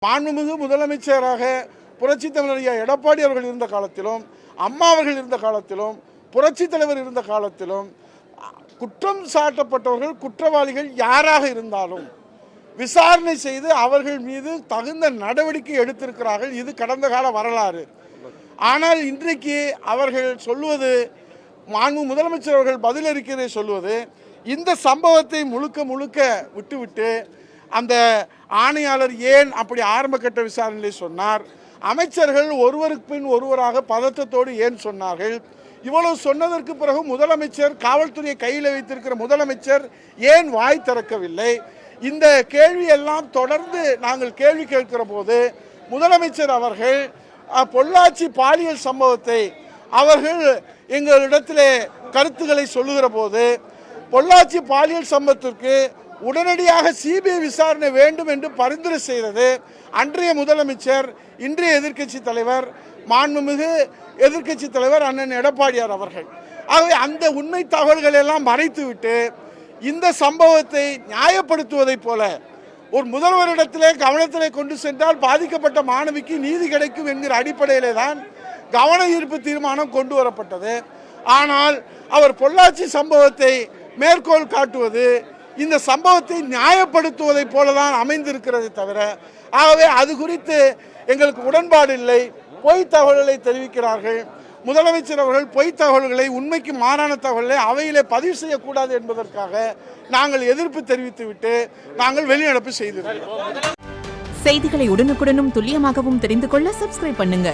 மாண்புமிகு முதலமைச்சராக புரட்சித் தலைவர் எடப்பாடி அவர்கள் இருந்த காலத்திலும், அம்மா அவர்கள் இருந்த காலத்திலும், புரட்சித் தலைவர் இருந்த காலத்திலும் குற்றம் சாட்டப்பட்டவர்கள் குற்றவாளிகள் யாராக இருந்தாலும் விசாரணை செய்து அவர்கள் மீது தகுந்த நடவடிக்கை எடுத்திருக்கிறார்கள். இது கடந்த கால வரலாறு. ஆனால் இன்றைக்கு அவர்கள் சொல்வது, மாண்பு முதலமைச்சர் அவர்கள் பதிலளிக்கிறதை சொல்வது, இந்த சம்பவத்தை முழுக்க விட்டுவிட்டு அந்த ஆணையாளர் ஏன் அப்படி ஆரம்ப கட்ட விசாரணையை சொன்னார், அமைச்சர்கள் ஒருவருக்கு பின் ஒருவராக பதற்றத்தோடு ஏன் சொன்னார்கள், இவ்வளவு சொன்னதற்கு பிறகு முதலமைச்சர், காவல்துறையை கையில் வைத்திருக்கிற முதலமைச்சர் ஏன் வாய் திறக்கவில்லை, இந்த கேள்வியெல்லாம் தொடர்ந்து நாங்கள் கேள்வி கேட்கிற போது முதலமைச்சர் அவர்கள் பொள்ளாச்சி பாலியல் சம்பவத்தை அவர்கள் எங்களிடத்திலே கருத்துக்களை சொல்லுகிற போது, பொள்ளாச்சி பாலியல் சம்பவத்திற்கு உடனடியாக சிபிஐ விசாரணை வேண்டும் என்று பரிந்துரை செய்தது அன்றைய முதலமைச்சர், இன்றைய எதிர்க்கட்சி தலைவர், மாண்புமிகு எதிர்க்கட்சி தலைவர் அண்ணன் எடப்பாடியார் அவர்கள். ஆகவே அந்த உண்மை தகவல்கள் எல்லாம் மறைத்துவிட்டு இந்த சம்பவத்தை நியாயப்படுத்துவதைப் போல ஒரு முதல்வரிடத்திலே கவனத்திலே கொண்டு சென்றால் பாதிக்கப்பட்ட மாணவிக்கு நீதி கிடைக்கும் என்கிற அடிப்படையிலே தான் கவன ஈர்ப்பு தீர்மானம் கொண்டு வரப்பட்டது. ஆனால் அவர் பொள்ளாச்சி சம்பவத்தை மேற்கோள் காட்டுவது இந்த சம்பவத்தை நியாயப்படுத்துவதைப் போலதான் அமைந்திருக்கிறது தவிர, ஆகவே அது குறித்து எங்களுக்கு உடன்பாடு இல்லை. பொய் தகவல்களை தெரிவிக்கிறார்கள். முதலமைச்சர் அவர்கள் பொய் தகவல்களை, உண்மைக்கு மாறான தகவல்களை அவையிலே பதிவு செய்யக்கூடாது என்பதற்காக நாங்கள் எதிர்ப்பு தெரிவித்துவிட்டு நாங்கள் வெளிநடப்பு செய்திருக்கிறோம். செய்திகளை உடனுக்குடனும் துல்லியமாகவும் தெரிந்து கொள்ள சப்ஸ்கிரைப் பண்ணுங்க.